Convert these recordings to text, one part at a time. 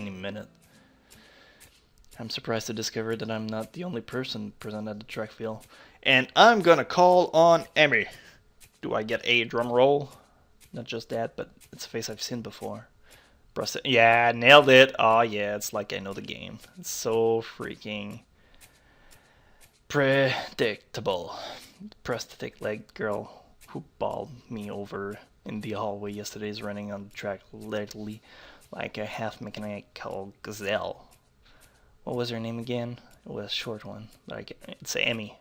any minute. I'm surprised to discover that I'm not the only person present at the track field. And I'm gonna call on Emmy. Do I get a drum roll? Not just that, but it's a face I've seen before. Yeah, nailed it. Oh yeah, it's like I know the game. It's so freaking predictable. Prosthetic leg girl who bawled me over in the hallway yesterday is running on the track literally like a half-mechanical gazelle. What was her name again? It was a short one, but it's Emmy.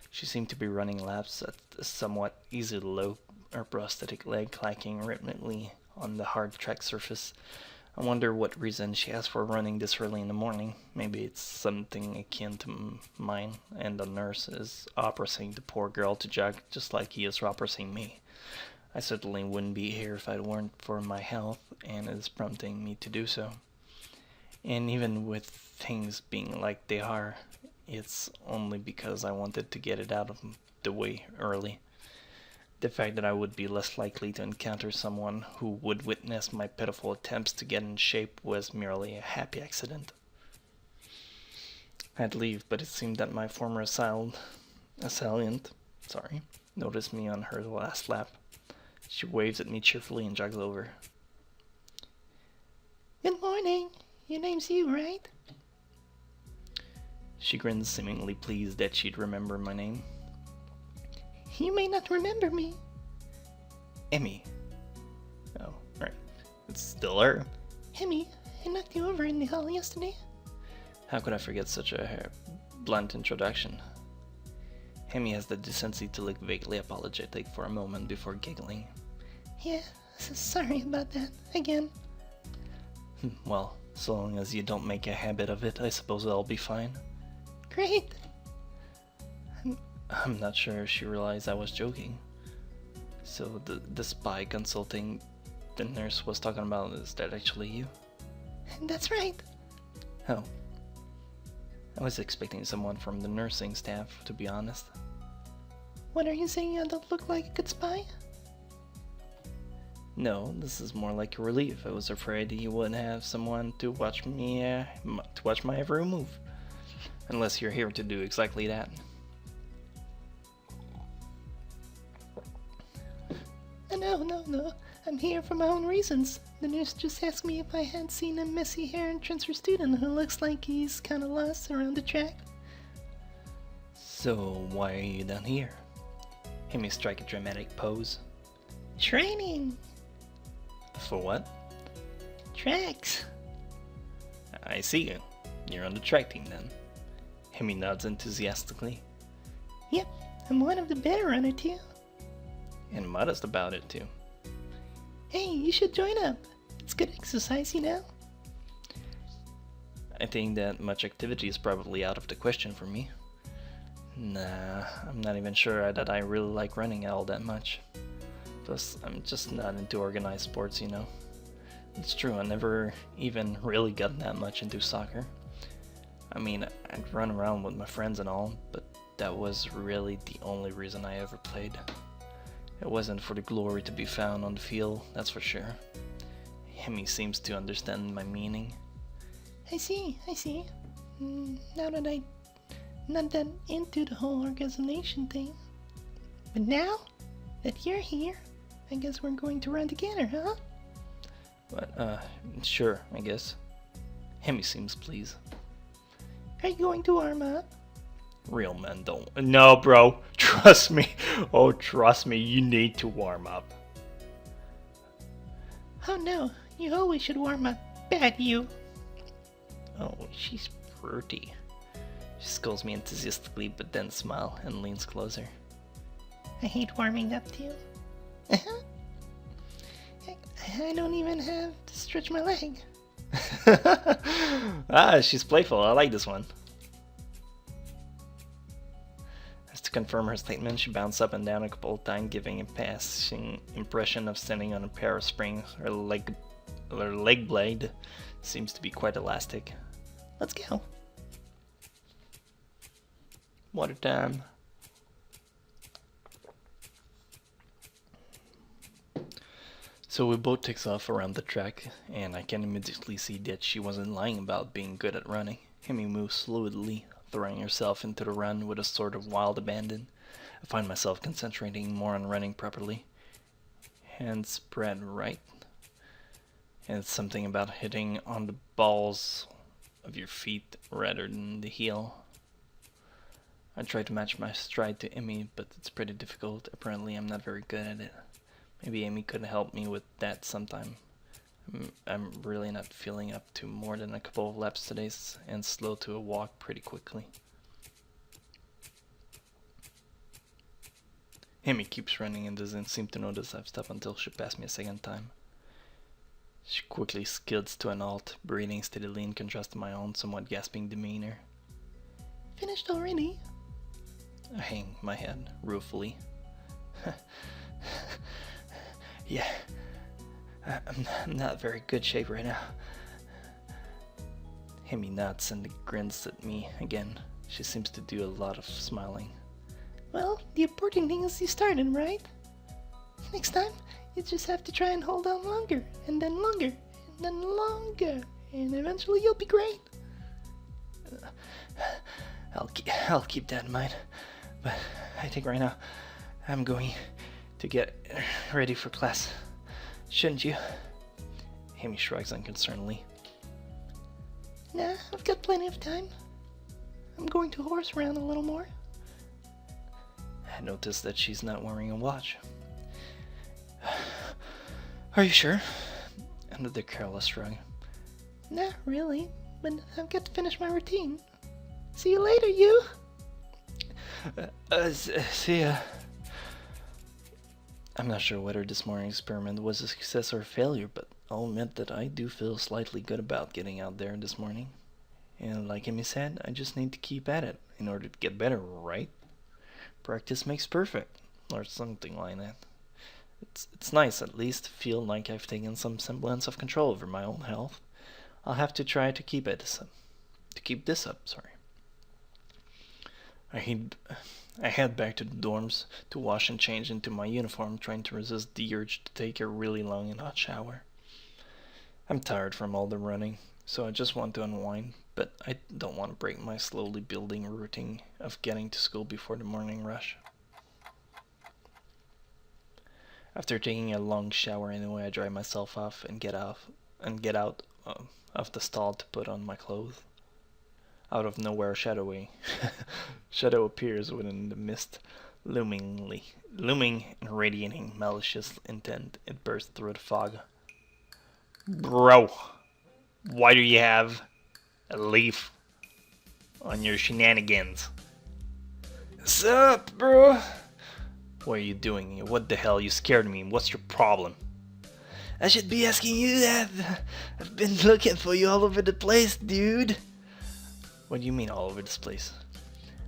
She seemed to be running laps at a somewhat easy lope, her prosthetic leg clacking rhythmically on the hard track surface. I wonder what reason she has for running this early in the morning. Maybe it's something akin to mine, and the nurse is oppressing the poor girl to jog just like he is oppressing me. I certainly wouldn't be here if it weren't for my health, and it is prompting me to do so. And even with things being like they are, it's only because I wanted to get it out of the way early. The fact that I would be less likely to encounter someone who would witness my pitiful attempts to get in shape was merely a happy accident. I'd leave, but it seemed that my former assailant noticed me on her last lap. She waves at me cheerfully and jogs over. Good morning. Your name's you, right? She grins, seemingly pleased that she'd remember my name. You may not remember me. Emmy. Oh, right. It's still her. Emmy, I knocked you over in the hall yesterday. How could I forget such a blunt introduction? Emmy has the decency to look vaguely apologetic for a moment before giggling. Yeah, sorry about that. Again. Well, so long as you don't make a habit of it, I suppose I'll be fine. Great. I'm not sure if she realized I was joking. So the spy consulting the nurse was talking about, is that actually you? That's right. Oh. I was expecting someone from the nursing staff, to be honest. What are you saying? I don't look like a good spy? No, this is more like a relief. I was afraid you wouldn't have someone to watch me, to watch my every move. Unless you're here to do exactly that. No. I'm here for my own reasons. The nurse just asked me if I had seen a messy-haired transfer student who looks like he's kind of lost around the track. So, why are you down here? Hear me strike a dramatic pose. Training! For what? Tracks! I see you. You're on the track team then. Hemi nods enthusiastically. Yep, I'm one of the better runner too. And modest about it too. Hey, you should join up. It's good exercise, you know. I think that much activity is probably out of the question for me. Nah, I'm not even sure that I really like running all that much. Plus, I'm just not into organized sports, you know. It's true, I never even really got that much into soccer. I mean, I'd run around with my friends and all, but that was really the only reason I ever played. It wasn't for the glory to be found on the field, that's for sure. Hemi seems to understand my meaning. I see. Now that I'm not that into the whole organization thing. But now that you're here, I guess we're going to run together, huh? But, sure, I guess. Hemi seems pleased. Are you going to warm up? Real men don't. No, bro. Trust me. Oh, trust me. You need to warm up. Oh no, you always should warm up. Bad you. Oh, she's pretty. She scolds me enthusiastically, but then smiles and leans closer. I hate warming up too. I don't even have to stretch my leg. She's playful. I like this one. As to confirm her statement, she bounced up and down a couple of times, giving a passing impression of standing on a pair of springs. Her leg blade seems to be quite elastic. Let's go. Water time. So we both takes off around the track, and I can immediately see that she wasn't lying about being good at running. Hemi moves fluidly, throwing herself into the run with a sort of wild abandon. I find myself concentrating more on running properly. Hands spread right. And it's something about hitting on the balls of your feet rather than the heel. I try to match my stride to Amy, but it's pretty difficult. Apparently I'm not very good at it. Maybe Amy could help me with that sometime. I'm really not feeling up to more than a couple of laps today and slow to a walk pretty quickly. Amy keeps running and doesn't seem to notice I've stopped until she passed me a second time. She quickly skids to an halt, breathing steadily in contrast to my own somewhat gasping demeanor. Finished already? I hang my head ruefully. Yeah, I'm not very good shape right now. Hemi nods and grins at me again. She seems to do a lot of smiling. Well, the important thing is you started, right? Next time, you just have to try and hold on longer, and then longer, and then longer, and eventually you'll be great. I'll keep that in mind, but I think right now I'm going to get ready for class. Shouldn't you? Amy shrugs unconcernedly. Nah, I've got plenty of time. I'm going to horse around a little more. I notice that she's not wearing a watch. Are you sure? Another careless shrug. Nah, really, but I've got to finish my routine. See you later, you! See ya. I'm not sure whether this morning experiment was a success or a failure, but I'll admit that I do feel slightly good about getting out there this morning. And like Amy said, I just need to keep at it in order to get better, right? Practice makes perfect, or something like that. It's nice at least to feel like I've taken some semblance of control over my own health. I'll have to try to keep this up. I head back to the dorms to wash and change into my uniform, trying to resist the urge to take a really long and hot shower. I'm tired from all the running, so I just want to unwind, but I don't want to break my slowly building routine of getting to school before the morning rush. After taking a long shower anyway, I dry myself off and get out of the stall to put on my clothes. Out of nowhere, Shadow appears within the mist, looming and radiating malicious intent. It bursts through the fog. Bro, why do you have a leaf on your shenanigans? What's up, bro? What are you doing? What the hell? You scared me. What's your problem? I should be asking you that. I've been looking for you all over the place, dude. What do you mean all over this place?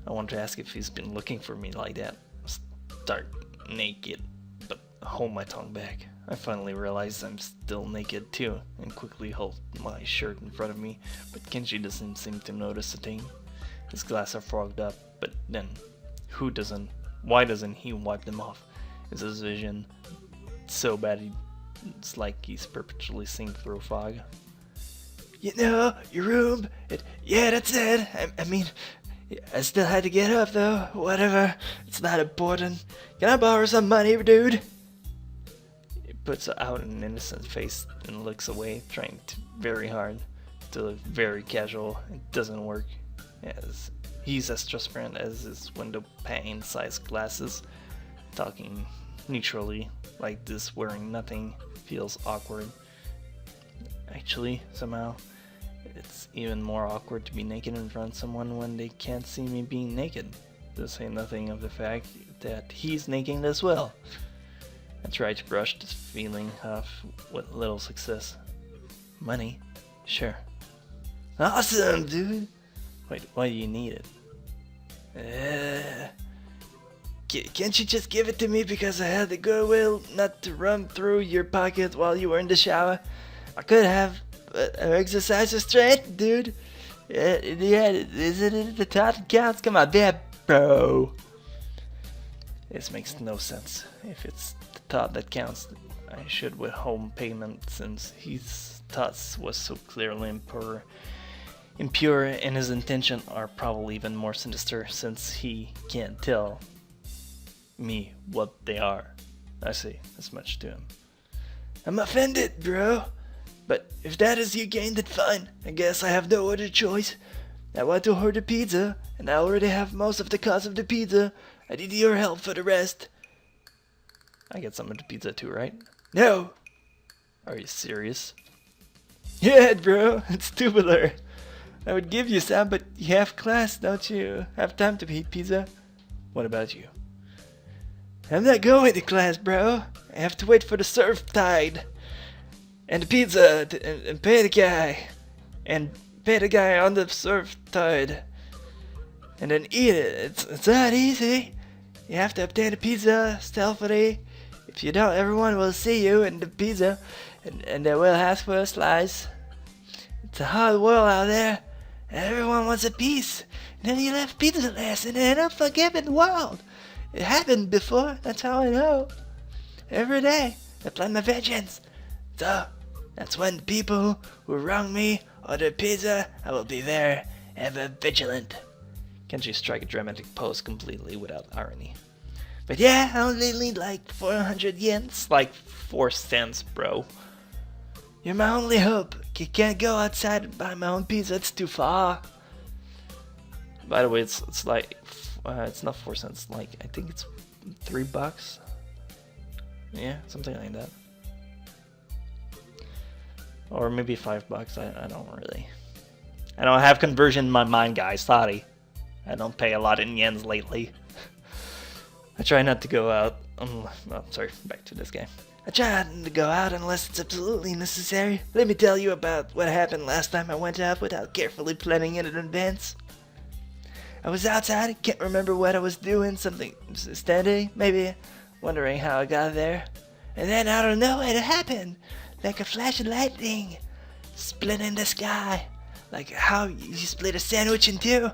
I want to ask if he's been looking for me like that. Start naked, but hold my tongue back. I finally realize I'm still naked too, and quickly hold my shirt in front of me, but Kenji doesn't seem to notice a thing. His glasses are fogged up, but then, why doesn't he wipe them off? Is his vision so bad it's like he's perpetually seeing through fog? You know, your room, yeah, that's it. I mean, I still had to get up though, whatever, it's not important. Can I borrow some money, dude? He puts out an innocent face and looks away, trying very hard to look very casual. It doesn't work, as he's as transparent as his window pane-sized glasses. Talking neutrally like this, wearing nothing, feels awkward. Actually, somehow, it's even more awkward to be naked in front of someone when they can't see me being naked, to say nothing of the fact that he's naked as well. I try to brush this feeling off with little success. Money? Sure. Awesome, dude! Wait, why do you need it? Can't you just give it to me because I had the goodwill not to run through your pocket while you were in the shower? I could have, but exercise restraint, dude. Yeah, isn't it the thought that counts? Come on, there, bro. This makes no sense. If it's the thought that counts, I should withhold payment since his thoughts was so clearly impure, and his intentions are probably even more sinister since he can't tell me what they are. I say as much to him. I'm offended, bro. But if that is your gain, then fine. I guess I have no other choice. I want to order pizza, and I already have most of the cost of the pizza. I need your help for the rest. I get some of the pizza too, right? No. Are you serious? Yeah, bro. It's tubular. I would give you some, but you have class, don't you? Have time to eat pizza? What about you? I'm not going to class, bro. I have to wait for the surf tide. And the pizza, and pay the guy. And pay the guy on the surf tide. And then eat it. It's not easy. You have to obtain the pizza stealthily. If you don't, everyone will see you and the pizza. And they will ask for a slice. It's a hard world out there. And everyone wants a piece. And then you left pizza last in an unforgiving world. It happened before, that's how I know. Every day, I plan my vengeance. So, that's when the people who wrong me order pizza, I will be there, ever vigilant. Kenji strike a dramatic pose completely without irony. But yeah, I only need like 400 yen. It's like 4 cents, bro. You're my only hope. I can't go outside and buy my own pizza, it's too far. By the way, it's like, it's not 4 cents, like, I think it's $3. Yeah, something like that. Or maybe $5, I don't really. I don't have conversion in my mind, guys, sorry. I don't pay a lot in yens lately. I try not to go out, sorry, back to this game. I try not to go out unless it's absolutely necessary. Let me tell you about what happened last time I went out without carefully planning it in advance. I was outside, I can't remember what I was doing, something steady, maybe, wondering how I got there. And then out of nowhere it happened, like a flash of lightning, split in the sky, like how you split a sandwich in two.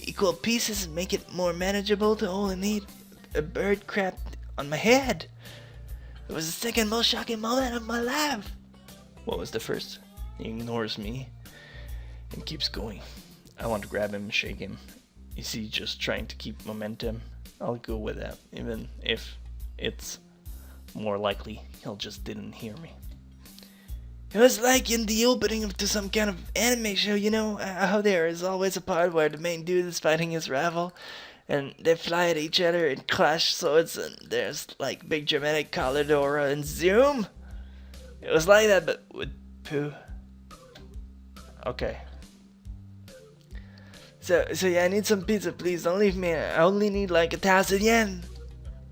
Equal pieces and make it more manageable to only need a bird crap on my head. It was the second most shocking moment of my life. What was the first? He ignores me and keeps going. I want to grab him and shake him. Is he just trying to keep momentum? I'll go with that, even if it's more likely he'll just didn't hear me. It was like in the opening to some kind of anime show, you know, how there is always a part where the main dude is fighting his rival, and they fly at each other and clash swords, and there's like big dramatic colored aura and zoom. It was like that, but with poo. Okay. So yeah, I need some pizza, please. Don't leave me. I only need like 1,000 yen.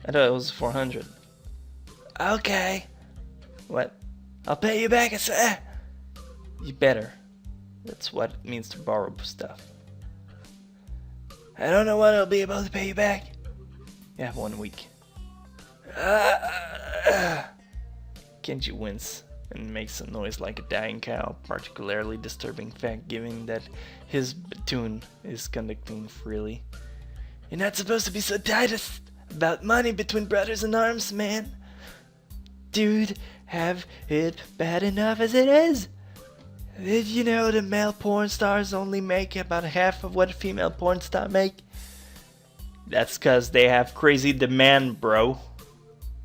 I thought it was 400. Okay. What? I'll pay you back, sir. You better. That's what it means to borrow stuff. I don't know when I'll be able to pay you back. You have 1 week. Kenji wince and makes a noise like a dying cow, particularly disturbing fact given that his platoon is conducting freely. You're not supposed to be so tight about money between brothers in arms, man. Dude, have it bad enough as it is. Did you know the male porn stars only make about half of what a female porn star make? That's cause they have crazy demand, bro.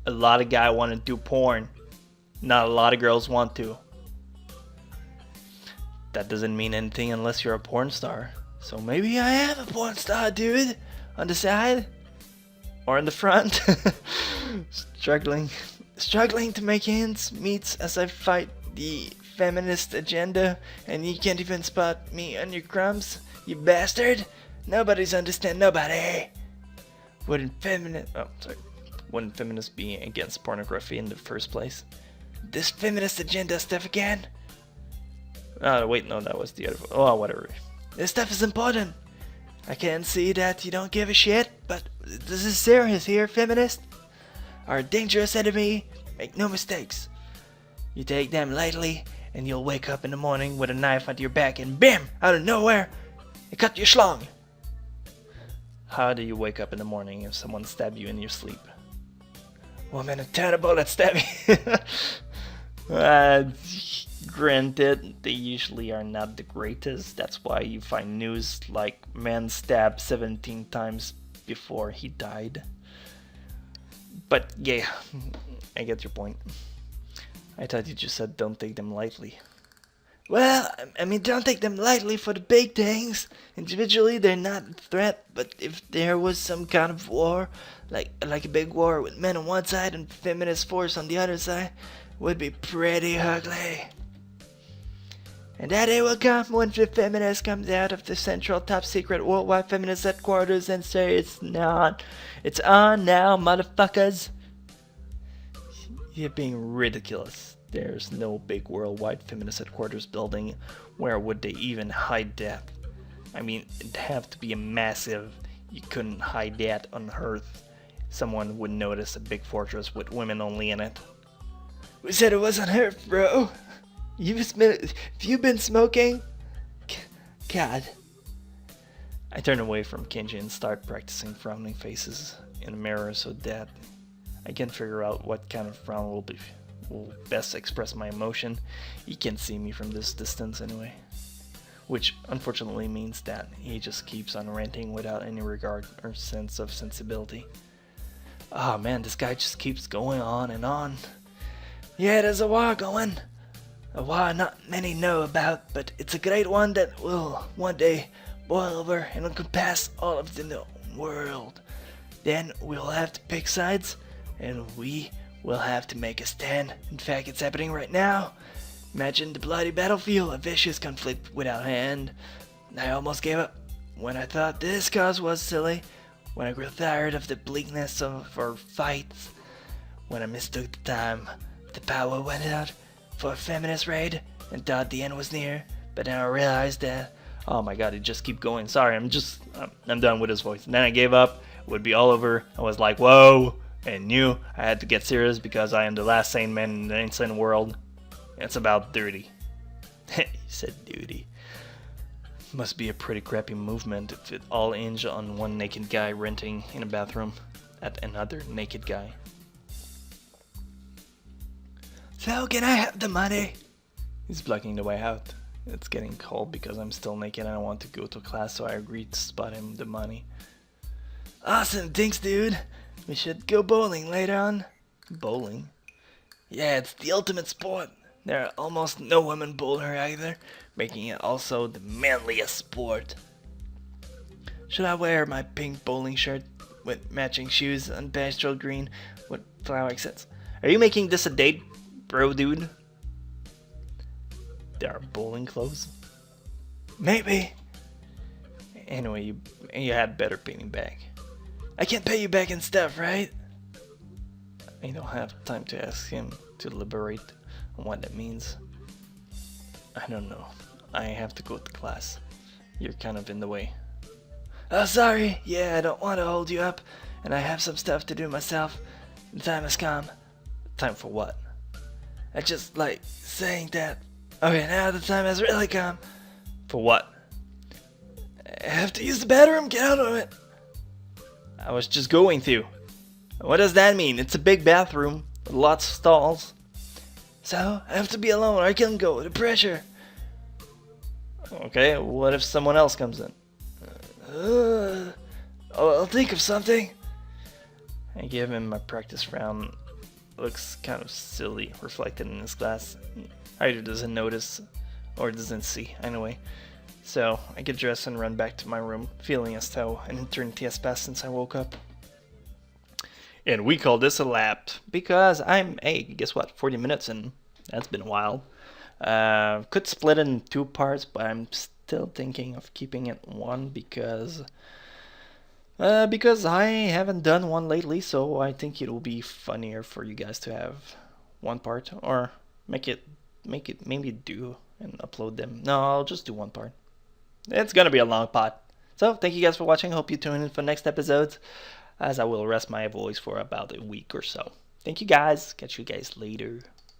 A lot of guys want to do porn. Not a lot of girls want to. That doesn't mean anything unless you're a porn star. So maybe I am a porn star, dude. On the side? Or in the front? Struggling to make ends meet as I fight the feminist agenda, and you can't even spot me on your crumbs, you bastard. Nobody's understand nobody. Wouldn't feminists be against pornography in the first place? This feminist agenda stuff again? Oh wait, no, that was the other. Oh, whatever. This stuff is important. I can see that you don't give a shit, but this is serious here, feminist. Are a dangerous enemy. Make no mistakes. You take them lightly, and you'll wake up in the morning with a knife at your back, and bam, out of nowhere, it cut your schlong. How do you wake up in the morning if someone stabbed you in your sleep? Woman with terrible bullet stab me. Granted, they usually are not the greatest. That's why you find news like man stabbed 17 times before he died. But yeah, I get your point. I thought you just said don't take them lightly. Well, I mean, don't take them lightly for the big things. Individually, they're not a threat, but if there was some kind of war, like a big war with men on one side and feminist force on the other side, it would be pretty ugly. And that day will come when the feminist comes out of the central top secret worldwide feminist headquarters and says it's on now, motherfuckers. You're being ridiculous. There's no big worldwide feminist headquarters building. Where would they even hide that? I mean, it'd have to be a massive. You couldn't hide that on Earth. Someone would notice a big fortress with women only in it. We said it was on Earth, bro. Have you been smoking? God. I turn away from Kenji and start practicing frowning faces in the mirror so that I can figure out what kind of frown will best express my emotion. He can't see me from this distance anyway. Which unfortunately means that he just keeps on ranting without any regard or sense of sensibility. Oh man, this guy just keeps going on and on. Yeah, there's a war going. A war not many know about, but it's a great one that will one day boil over and encompass all of the known world. Then we'll have to pick sides, and we will have to make a stand. In fact, it's happening right now. Imagine the bloody battlefield, a vicious conflict without end. I almost gave up when I thought this cause was silly, when I grew tired of the bleakness of our fights, when I mistook the time the power went out for a feminist raid and thought the end was near, but then I realized that, oh my god, it just keep going. Sorry, I'm done with his voice. And then I gave up. It would be all over. I was like, whoa, and knew I had to get serious because I am the last sane man in the insane world. It's about duty. He said duty. Must be a pretty crappy movement if it all hinged on one naked guy renting in a bathroom at another naked guy. So can I have the money? He's blocking the way out. It's getting cold because I'm still naked and I want to go to class, so I agreed to spot him the money. Awesome, thanks dude. We should go bowling later on. Bowling? Yeah, it's the ultimate sport. There are almost no women bowler either, making it also the manliest sport. Should I wear my pink bowling shirt with matching shoes and pastel green with flower accents? Are you making this a date, bro dude? There are bowling clothes? Maybe. Anyway, you had better pay me back. I can't pay you back in stuff, right? I don't have time to ask him to elaborate on what that means. I don't know. I have to go to class. You're kind of in the way. Oh, sorry. Yeah, I don't want to hold you up, and I have some stuff to do myself. The time has come. Time for what? I just like saying that. Okay, now the time has really come. For what? I have to use the bathroom. Get out of it. I was just going to. What does that mean? It's a big bathroom with lots of stalls. So, I have to be alone or I can't go. The pressure. Okay, what if someone else comes in? I'll think of something. I give him my practice round. Looks kind of silly reflected in his glass. Either doesn't notice or doesn't see. Anyway. So, I get dressed and run back to my room, feeling as though an eternity has passed since I woke up. And we call this a lap, because hey, guess what, 40 minutes, and that's been a while. Could split it in 2 parts, but I'm still thinking of keeping it one, because I haven't done one lately, so I think it will be funnier for you guys to have one part, or make it maybe do and upload them. No, I'll just do one part. It's gonna be a long pod. So, thank you guys for watching. Hope you tune in for next episodes, as I will rest my voice for about a week or so. Thank you guys. Catch you guys later.